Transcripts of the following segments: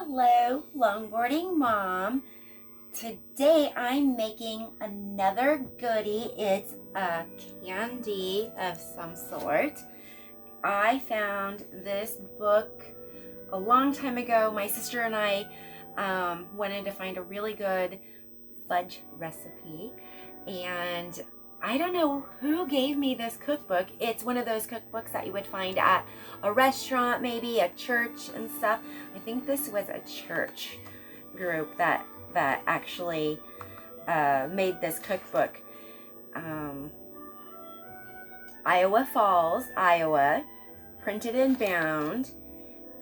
Hello, longboarding mom. Today I'm making another goodie. It's a candy of some sort. I found this book a long time ago. My sister and I wanted to find a really good fudge recipe, and I don't know who gave me this cookbook. It's one of those cookbooks that you would find at a restaurant, maybe a church and stuff. I think this was a church group that actually made this cookbook. Iowa Falls, Iowa, printed and bound,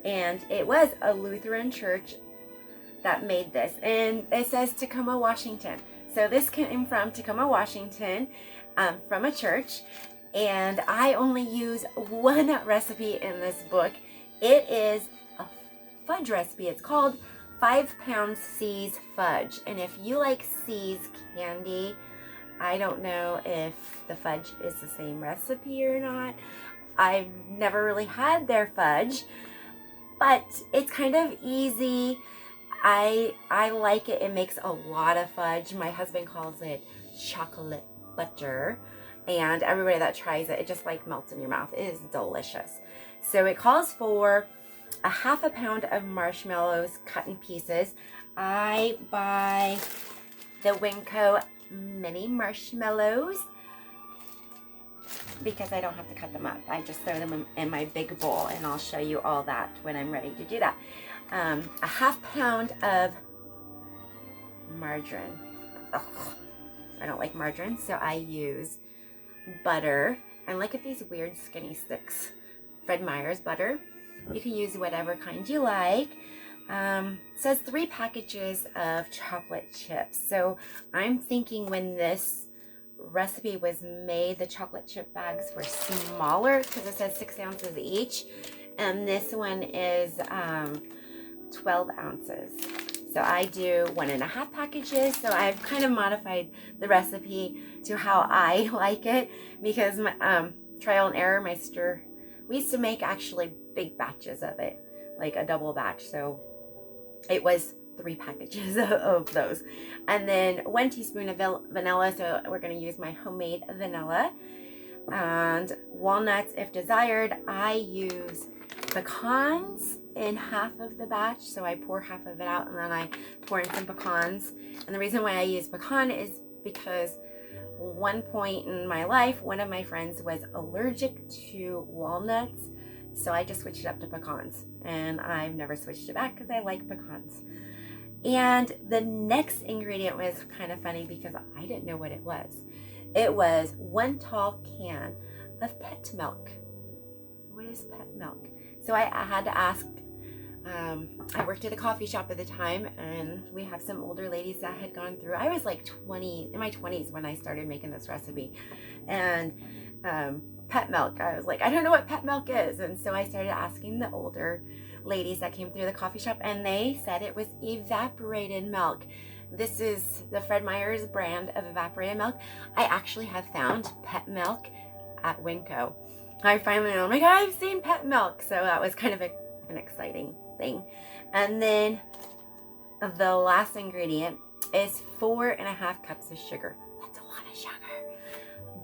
and it was a Lutheran church that made this, and it says Tacoma, Washington. So this came from Tacoma, Washington, from a church, and I only use one recipe in this book. It is a fudge recipe. It's called 5-pound See's fudge, and if you like See's candy, I don't know if the fudge is the same recipe or not. I've never really had their fudge, but it's kind of easy. I like it. It makes a lot of fudge. My husband calls it chocolate butter, and everybody that tries it, it just like melts in your mouth. It is delicious. So it calls for a half a pound of marshmallows cut in pieces. I buy the Winco mini marshmallows because I don't have to cut them up. I just throw them in my big bowl, and I'll show you all that when I'm ready to do that. A half pound of margarine. Ugh, I don't like margarine, so I use butter. And look at these weird skinny sticks. Fred Meyer's butter. You can use whatever kind you like. It says 3 packages of chocolate chips. So I'm thinking when this recipe was made, the chocolate chip bags were smaller because it says 6 ounces each. And this one is 12 ounces. So I do 1.5 packages. So I've kind of modified the recipe to how I like it because my trial and error, my sister, we used to make actually big batches of it, like a double batch. So it was 3 packages of those. And then 1 teaspoon of vanilla. So we're going to use my homemade vanilla. And walnuts if desired. I use pecans in half of the batch, so I pour half of it out and then I pour in some pecans. And the reason why I use pecan is because one point in my life, one of my friends was allergic to walnuts, so I just switched it up to pecans, and I've never switched it back because I like pecans. And the next ingredient was kind of funny because I didn't know what it was. It was 1 tall can of pet milk. What is pet milk? So I had to ask. I worked at a coffee shop at the time, and we have some older ladies that had gone through. I was like in my 20s when I started making this recipe. And pet milk, I was like, I don't know what pet milk is. And so I started asking the older ladies that came through the coffee shop, and they said it was evaporated milk. This is the Fred Meyer's brand of evaporated milk. I actually have found pet milk at Winco. I finally, oh my God, I've seen pet milk. So that was kind of an exciting thing. And then the last ingredient is 4.5 cups of sugar. That's a lot of sugar.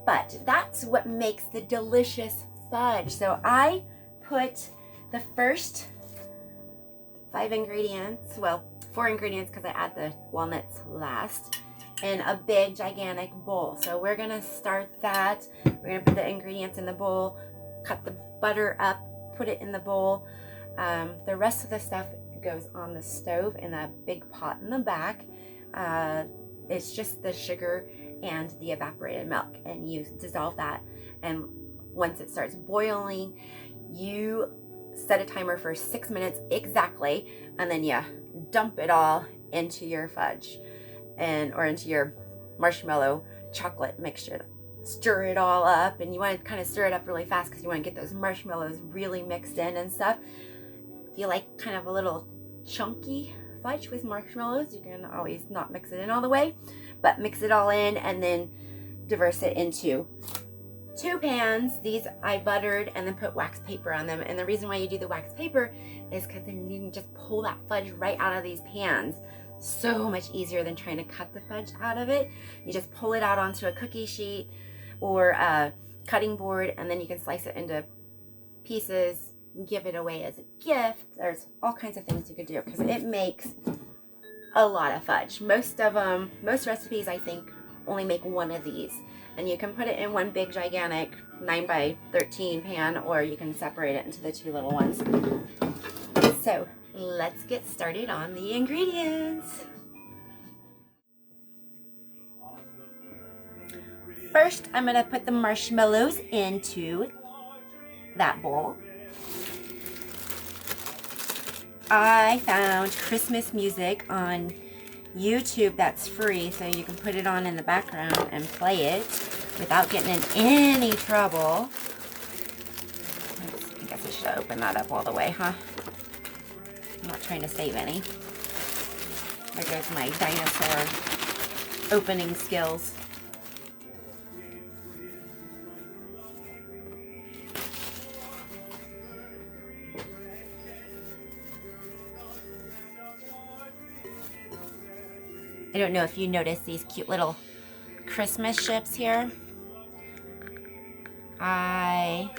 But that's what makes the delicious fudge. So I put the first 5 ingredients, well, 4 ingredients because I add the walnuts last, in a big gigantic bowl. So we're gonna start that. We're gonna put the ingredients in the bowl, cut the butter up, put it in the bowl. The rest of the stuff goes on the stove in a big pot in the back. It's just the sugar and the evaporated milk, and you dissolve that, and once it starts boiling, you set a timer for 6 minutes exactly, and then you dump it all into your fudge or into your marshmallow chocolate mixture. Stir it all up, and you want to kind of stir it up really fast because you want to get those marshmallows really mixed in and stuff. If you like kind of a little chunky fudge with marshmallows, you can always not mix it in all the way, but mix it all in and then diverse it into 2 pans. These I buttered and then put wax paper on them. And the reason why you do the wax paper is because then you can just pull that fudge right out of these pans. So much easier than trying to cut the fudge out of it. You just pull it out onto a cookie sheet or a cutting board, and then you can slice it into pieces, give it away as a gift. There's all kinds of things you could do because it makes a lot of fudge. Most recipes I think only make one of these, and you can put it in one big gigantic 9 by 13 pan, or you can separate it into the 2 little ones. So let's get started on the ingredients. First, I'm gonna put the marshmallows into that bowl. I found Christmas music on YouTube that's free, so you can put it on in the background and play it without getting in any trouble. I guess I should open that up all the way, huh? I'm not trying to save any. There goes my dinosaur opening skills. I don't know if you noticed these cute little Christmas ships here. I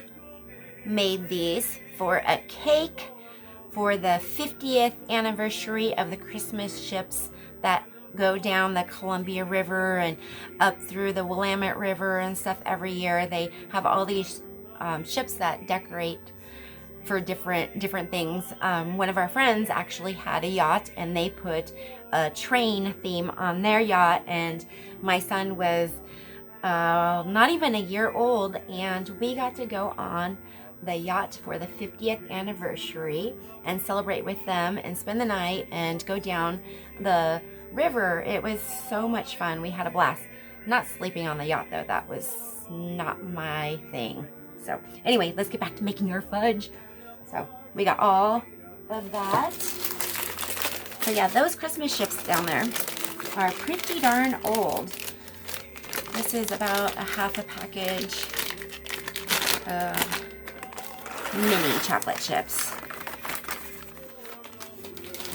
made these for a cake for the 50th anniversary of the Christmas ships that go down the Columbia River and up through the Willamette River and stuff every year. They have all these ships that decorate for different things. One of our friends actually had a yacht, and they put a train theme on their yacht, and my son was not even a year old, and we got to go on the yacht for the 50th anniversary and celebrate with them and spend the night and go down the river. It was so much fun. We had a blast. Not sleeping on the yacht though, that was not my thing. So anyway, let's get back to making our fudge. So we got all of that. So yeah, those Christmas ships down there are pretty darn old. This is about a half a package of mini chocolate chips.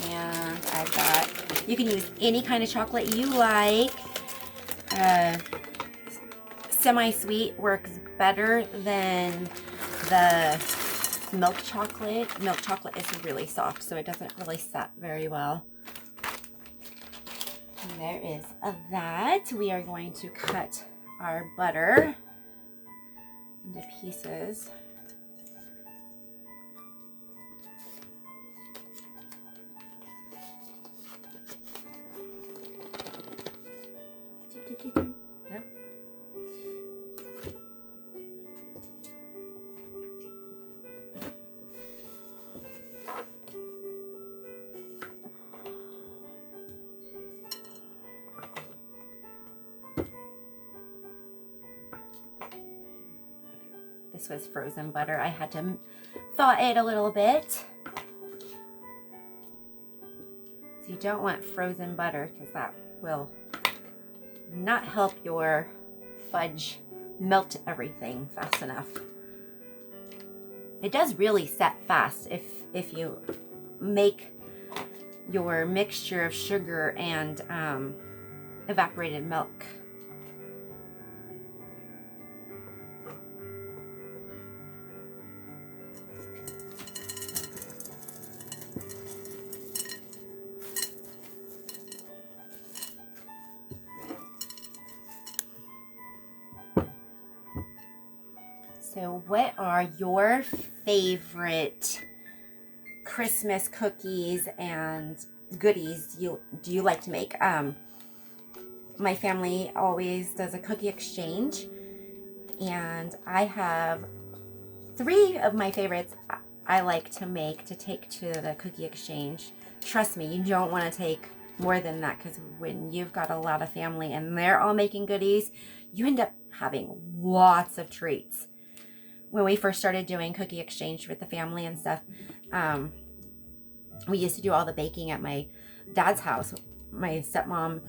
And I've got, you can use any kind of chocolate you like. Semi-sweet works better than the milk chocolate. Milk chocolate is really soft, so it doesn't really set very well. And there is that. We are going to cut our butter into pieces. This was frozen butter. I had to thaw it a little bit. So you don't want frozen butter because that will not help your fudge melt everything fast enough. It does really set fast if you make your mixture of sugar and evaporated milk. So what are your favorite Christmas cookies and goodies do you like to make? My family always does a cookie exchange, and I have 3 of my favorites I like to make to take to the cookie exchange. Trust me, you don't want to take more than that, because when you've got a lot of family and they're all making goodies, you end up having lots of treats. When we first started doing cookie exchange with the family and stuff, we used to do all the baking at my dad's house. My stepmom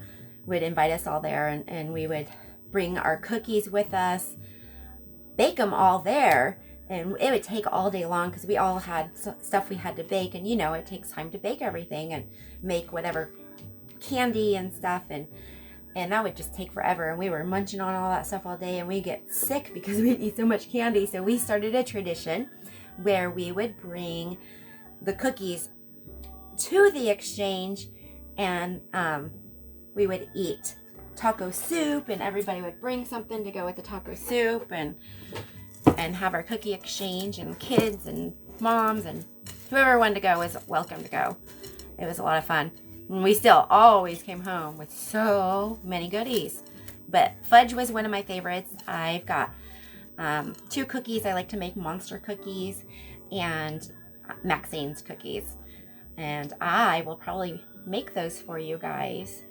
would invite us all there, and we would bring our cookies with us. bake them all there. And it would take all day long because we all had stuff we had to bake. And, you know, it takes time to bake everything and make whatever candy and stuff. And that would just take forever. And we were munching on all that stuff all day. And we get sick because we eat so much candy. So we started a tradition where we would bring the cookies to the exchange. And we would eat taco soup. And everybody would bring something to go with the taco soup. And have our cookie exchange, and kids and moms and whoever wanted to go was welcome to go. It was a lot of fun. And we still always came home with so many goodies. But fudge was one of my favorites. I've got 2 cookies. I like to make monster cookies and Maxine's cookies. And I will probably make those for you guys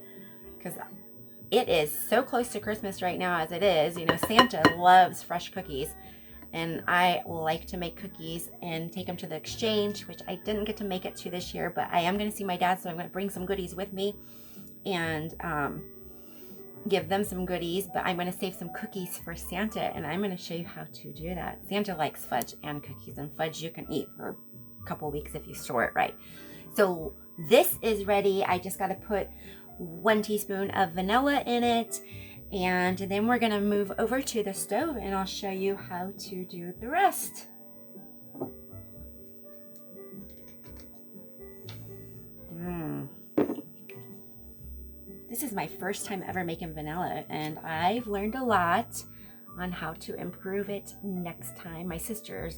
because it is so close to Christmas right now as it is. You know, Santa loves fresh cookies. And I like to make cookies and take them to the exchange, which I didn't get to make it to this year, but I am going to see my dad, so I'm going to bring some goodies with me and give them some goodies. But I'm going to save some cookies for Santa, and I'm going to show you how to do that. Santa likes fudge and cookies, and fudge you can eat for a couple weeks if you store it right. So this is ready. I just got to put 1 teaspoon of vanilla in it. And then we're going to move over to the stove and I'll show you how to do the rest. This is my first time ever making vanilla, and I've learned a lot on how to improve it next time. My sister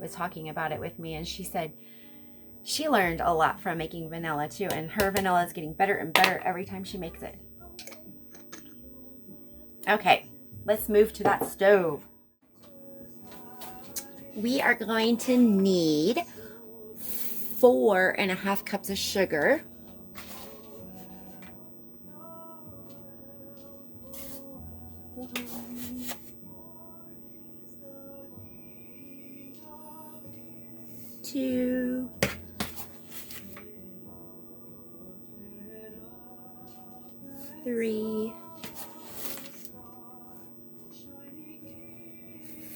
was talking about it with me, and she said she learned a lot from making vanilla too, and her vanilla is getting better and better every time she makes it. Okay, let's move to that stove. We are going to need 4.5 cups of sugar. Two. 3.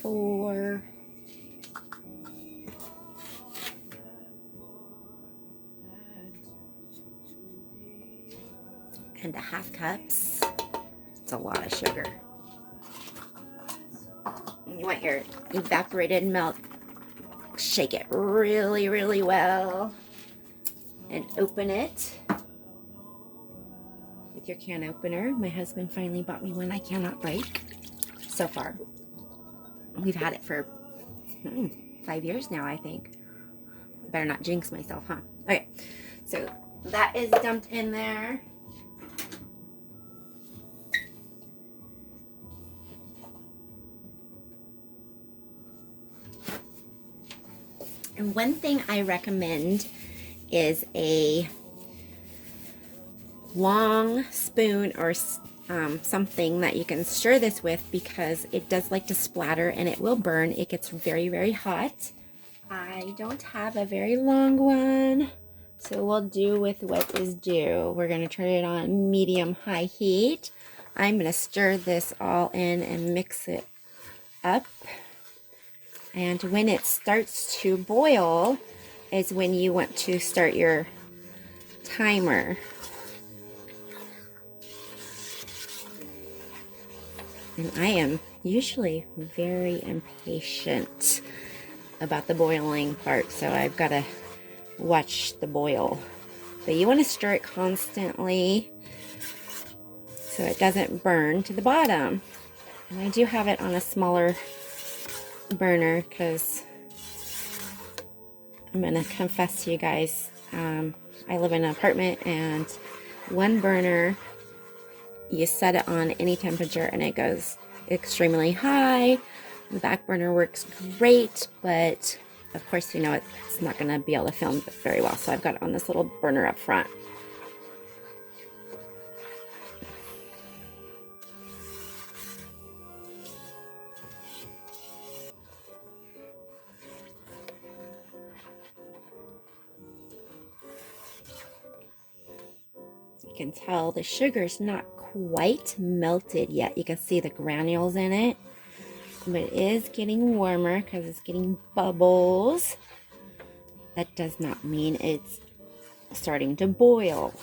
4. And 1/2 cups. It's a lot of sugar. You want your evaporated milk. Shake it really, really well. And open it with your can opener. My husband finally bought me one I cannot break so far. We've had it for 5 years now, I think. Better not jinx myself, huh? Okay, so that is dumped in there. And one thing I recommend is a long spoon or something that you can stir this with, because it does like to splatter and it will burn. It gets very, very hot. I don't have a very long one, so we'll do with what is due. We're going to turn it on medium-high heat. I'm going to stir this all in and mix it up. And when it starts to boil is when you want to start your timer. And I am usually very impatient about the boiling part, so I've got to watch the boil. But you want to stir it constantly so it doesn't burn to the bottom. And I do have it on a smaller burner because I'm going to confess to you guys, I live in an apartment, and one burner, you set it on any temperature and it goes extremely high. The back burner works great, but of course, you know, it's not going to be able to film very well. So I've got it on this little burner up front. You can tell the sugar's not quite melted yet. You can see the granules in it. But it is getting warmer because it's getting bubbles. That does not mean it's starting to boil.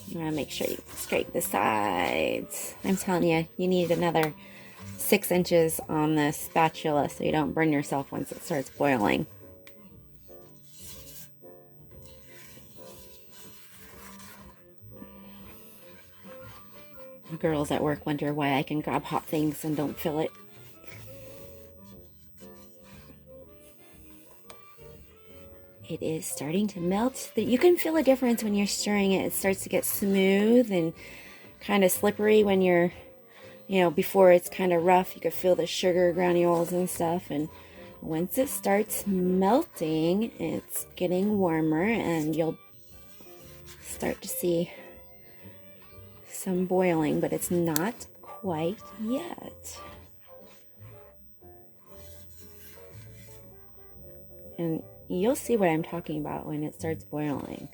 You want to make sure you scrape the sides. I'm telling you, you need another 6 inches on the spatula so you don't burn yourself once it starts boiling. The girls at work wonder why I can grab hot things and don't feel it. It is starting to melt. You can feel a difference when you're stirring it. It starts to get smooth and kind of slippery when you're, before it's kind of rough. You can feel the sugar granules and stuff. And once it starts melting, it's getting warmer and you'll start to see some boiling, but it's not quite yet. And you'll see what I'm talking about when it starts boiling.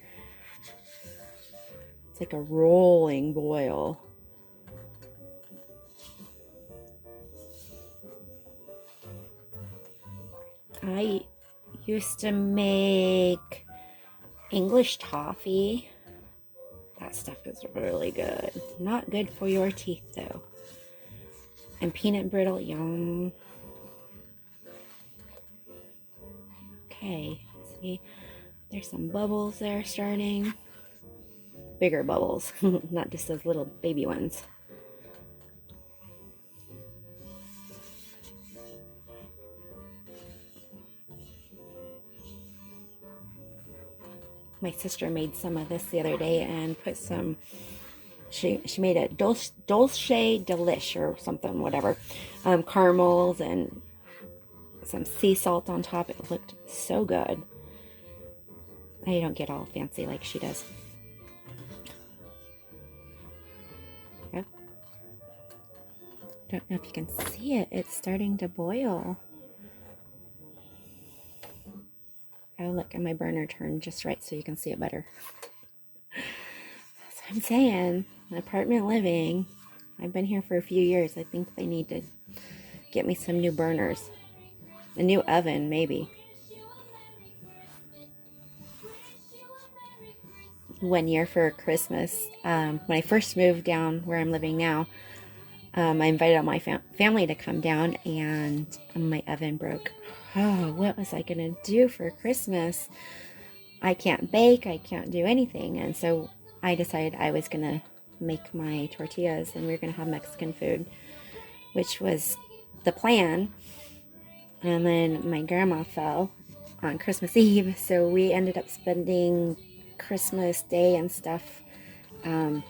It's like a rolling boil. I used to make English toffee. That stuff is really good. Not good for your teeth though. And peanut brittle, yum. Okay, see, there's some bubbles there starting. Bigger bubbles, not just those little baby ones. My sister made some of this the other day and put some, she made a dulce delish or something, whatever. Caramels and some sea salt on top. It looked so good. I don't get all fancy like she does. Yep. Don't know if you can see it. It's starting to boil. Oh, look, and my burner turned just right so you can see it better. That's what I'm saying. Apartment living. I've been here for a few years. I think they need to get me some new burners. A new oven, maybe. One year for Christmas, when I first moved down where I'm living now, I invited all my family to come down, and my oven broke. Oh, what was I going to do for Christmas? I can't bake, I can't do anything. And so I decided I was going to make my tortillas and we were going to have Mexican food, which was the plan. And then my grandma fell on Christmas Eve, so we ended up spending Christmas Day and stuff in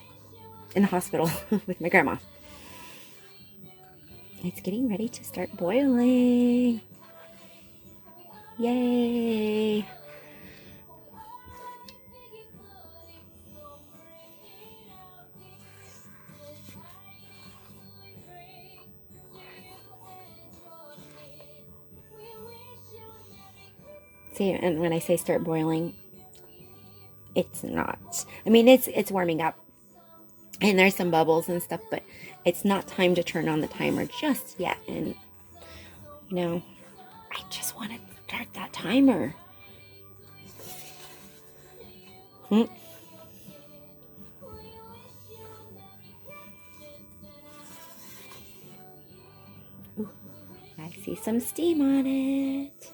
the hospital with my grandma. It's getting ready to start boiling. Yay! See, and when I say start boiling, it's not. I mean, it's warming up, and there's some bubbles and stuff, but it's not time to turn on the timer just yet. And I just want to start that timer. Ooh, I see some steam on it.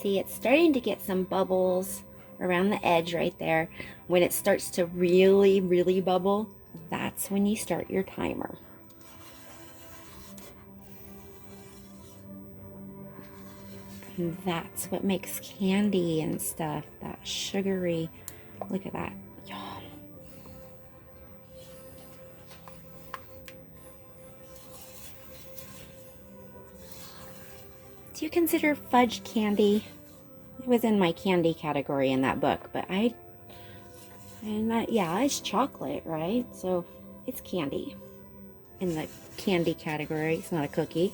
See, it's starting to get some bubbles around the edge right there. When it starts to really, really bubble, that's when you start your timer. And that's what makes candy and stuff, that sugary, look at that. Do you consider fudge candy? It was in my candy category in that book, but yeah, it's chocolate, right? So it's candy in the candy category. It's not a cookie.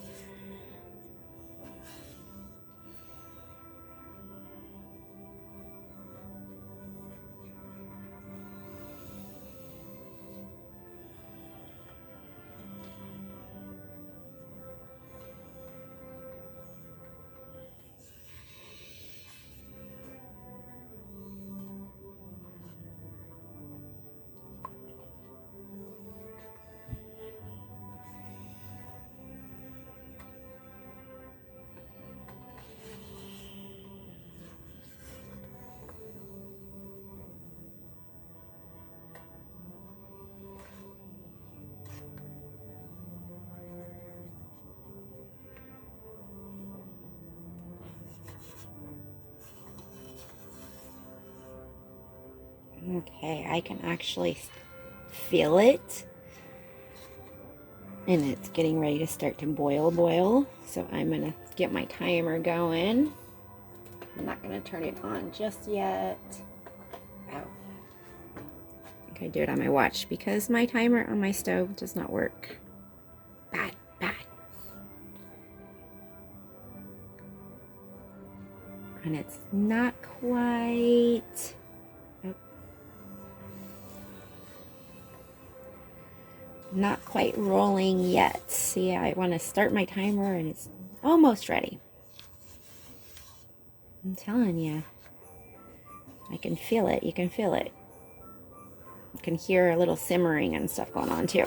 Okay, I can actually feel it. And it's getting ready to start to boil. So I'm going to get my timer going. I'm not going to turn it on just yet. Oh. I think I do it on my watch because my timer on my stove does not work. Bad. And it's not quite... Oh. Not quite rolling yet. See, I want to start my timer and it's almost ready. I'm telling you. I can feel it. You can feel it. You can hear a little simmering and stuff going on too.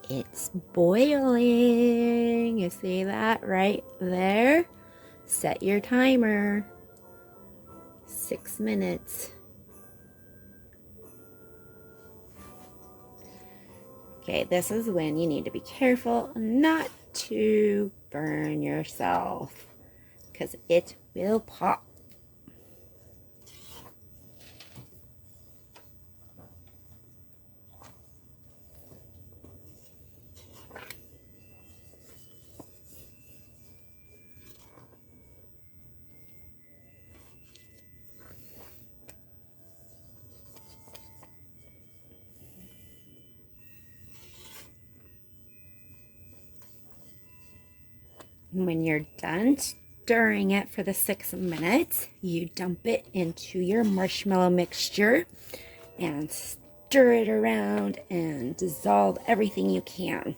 It's boiling. You see that right there? Set your timer. 6 minutes. Okay, this is when you need to be careful not to burn yourself because it will pop. When you're done stirring it for the 6 minutes, you dump it into your marshmallow mixture and stir it around and dissolve everything you can.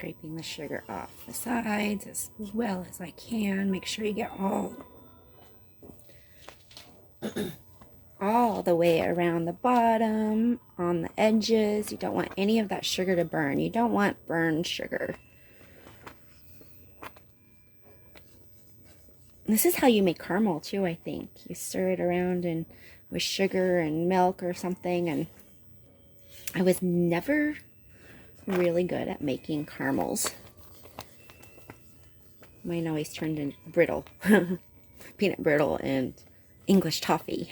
scraping the sugar off the sides as well as I can. Make sure you get all the way around the bottom, on the edges. You don't want any of that sugar to burn. You don't want burned sugar. This is how you make caramel too, I think. You stir it around and with sugar and milk or something. And I was never really good at making caramels. Mine always turned into brittle. Peanut brittle and English toffee.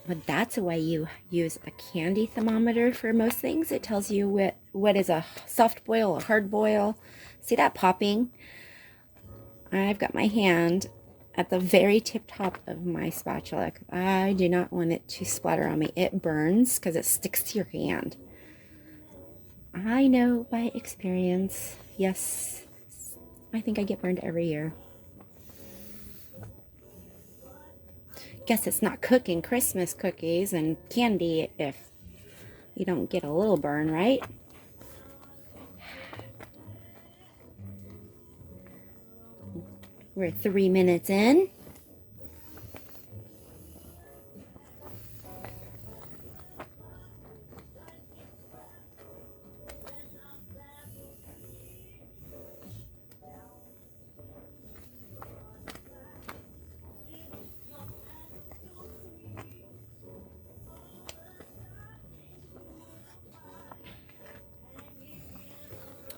But that's why you use a candy thermometer for most things. It tells you what is a soft boil, a hard boil. See that popping? I've got my hand at the very tip top of my spatula. I do not want it to splatter on me. It burns because it sticks to your hand. I know by experience. Yes, I think I get burned every year. Guess it's not cooking Christmas cookies and candy if you don't get a little burn, right? We're 3 minutes in.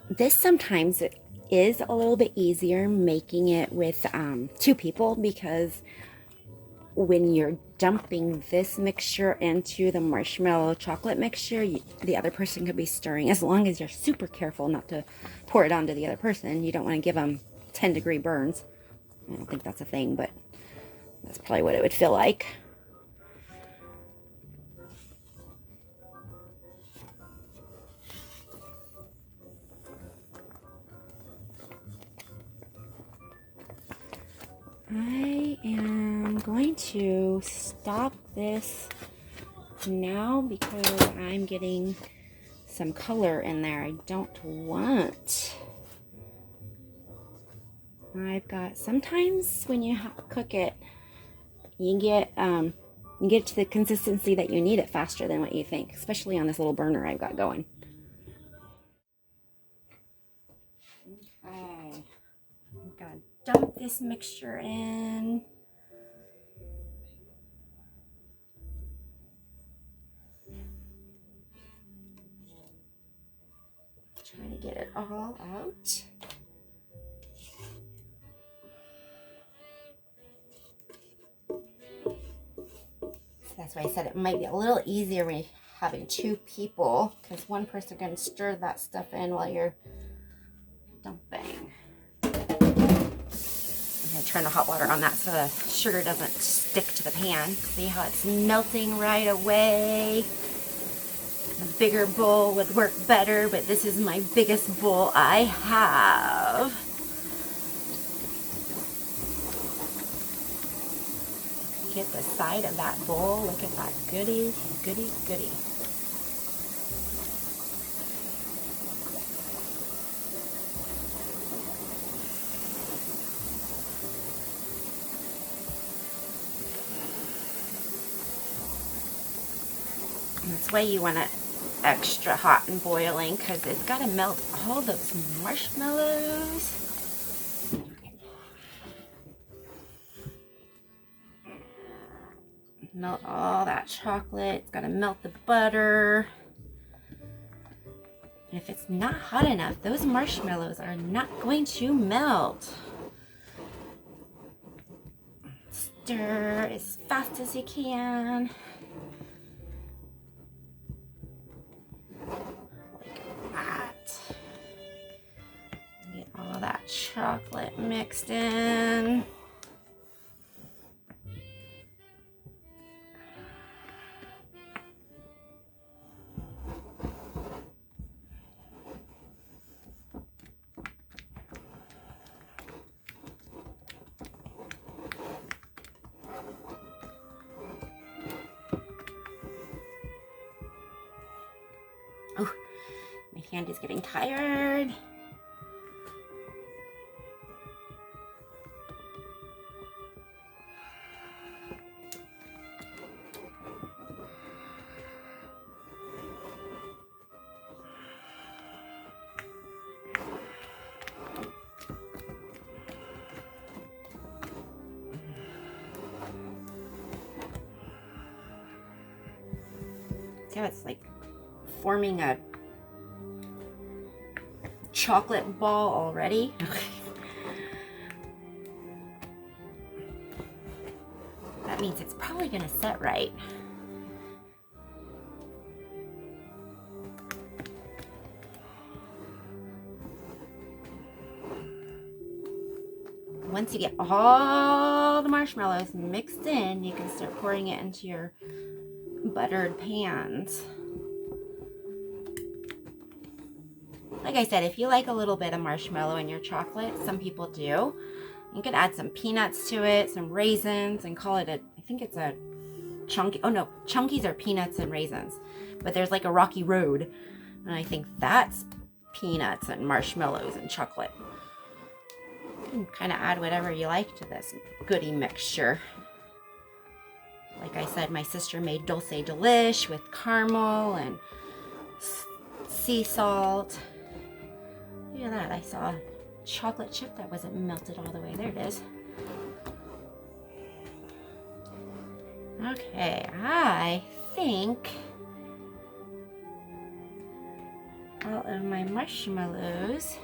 This sometimes is a little bit easier making it with 2 people, because when you're dumping this mixture into the marshmallow chocolate mixture, the other person could be stirring. As long as you're super careful not to pour it onto the other person. You don't want to give them 10-degree burns. I don't think that's a thing, but that's probably what it would feel like. I am going to stop this now because I'm getting some color in there. I don't want. I've got, sometimes when you cook it, you get to the consistency that you need it faster than what you think, especially on this little burner I've got going. Okay, I'm gonna dump this mixture in. Trying to get it all out. So that's why I said it might be a little easier when you're having 2 people, because one person can stir that stuff in while you're dumping. I'm going to turn the hot water on that so the sugar doesn't stick to the pan. See how it's melting right away? A bigger bowl would work better, but this is my biggest bowl I have. Get the side of that bowl. Look at that goody, goody, goody. And that's why you want it extra hot and boiling, because it's got to melt all those marshmallows. Melt all that chocolate. It's got to melt the butter. And if it's not hot enough, those marshmallows are not going to melt. Stir as fast as you can. Get all that chocolate mixed in. hand is getting tired. See how it's like forming a chocolate ball already? That means it's probably gonna set right. Once you get all the marshmallows mixed in, you can start pouring it into your buttered pans. Like I said, if you like a little bit of marshmallow in your chocolate, some people do, you can add some peanuts to it, some raisins, and call it I think it's a chunky, oh no, chunkies are peanuts and raisins, but there's like a rocky road, and I think that's peanuts and marshmallows and chocolate. You can kind of add whatever you like to this goodie mixture. Like I said, my sister made dulce de lish with caramel and sea salt. Look at that, I saw a chocolate chip that wasn't melted all the way. There it is. Okay, I think all of my marshmallows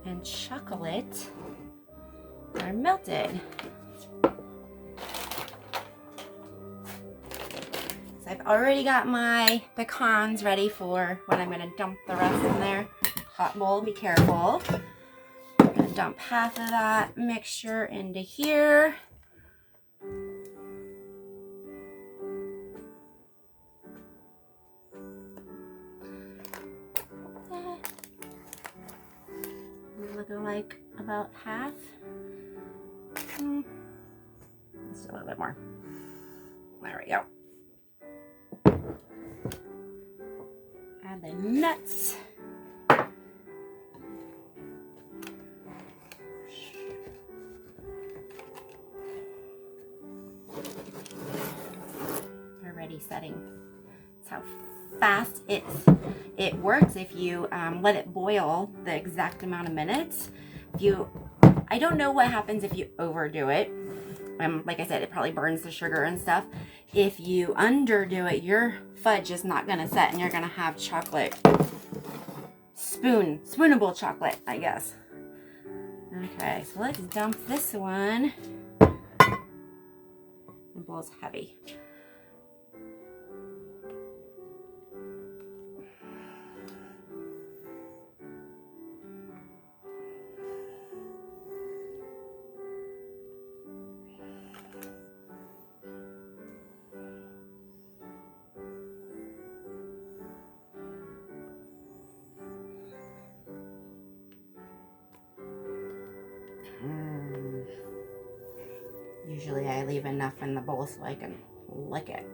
and chocolate are melted. So I've already got my pecans ready for when I'm gonna dump the rest in there. Hot bowl, be careful. I'm gonna dump half of that mixture into here. Looking like about half. Just a little bit more. There we go. Add the nuts. Already setting. That's how fast it works if you let it boil the exact amount of minutes. I don't know what happens if you overdo it. Like I said, it probably burns the sugar and stuff. If you underdo it, your fudge is not gonna set, and you're gonna have chocolate spoonable chocolate, I guess. Okay, so let's dump this one. The bowl's heavy. Usually I leave enough in the bowl so I can lick it.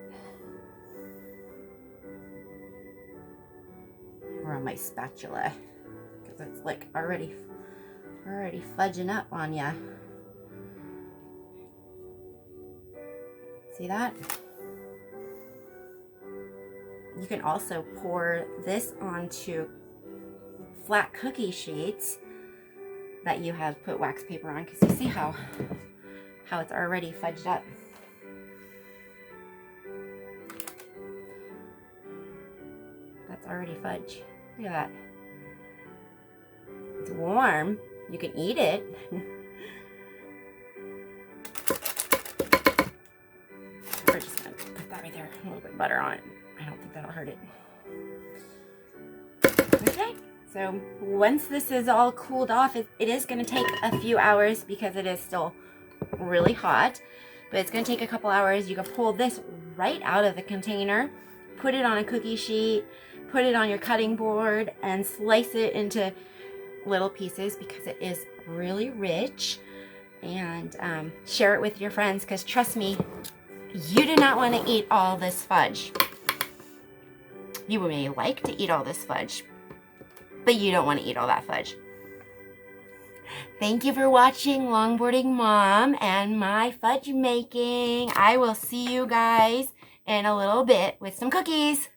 Or on my spatula, because it's like already fudging up on ya. See that? You can also pour this onto flat cookie sheets that you have put wax paper on, because you see how it's already fudged up. That's already fudge. Look at that. It's warm. You can eat it. We're just gonna put that right there. A little bit of butter on it. I don't think that'll hurt it. Okay. So once this is all cooled off, it is going to take a few hours because it is still really hot, but it's going to take a couple hours. You can pull this right out of the container, put it on a cookie sheet, put it on your cutting board, and slice it into little pieces because it is really rich, and share it with your friends, because trust me, you do not want to eat all this fudge. You may like to eat all this fudge, but you don't want to eat all that fudge. Thank you for watching Longboarding Mom and my fudge making. I will see you guys in a little bit with some cookies.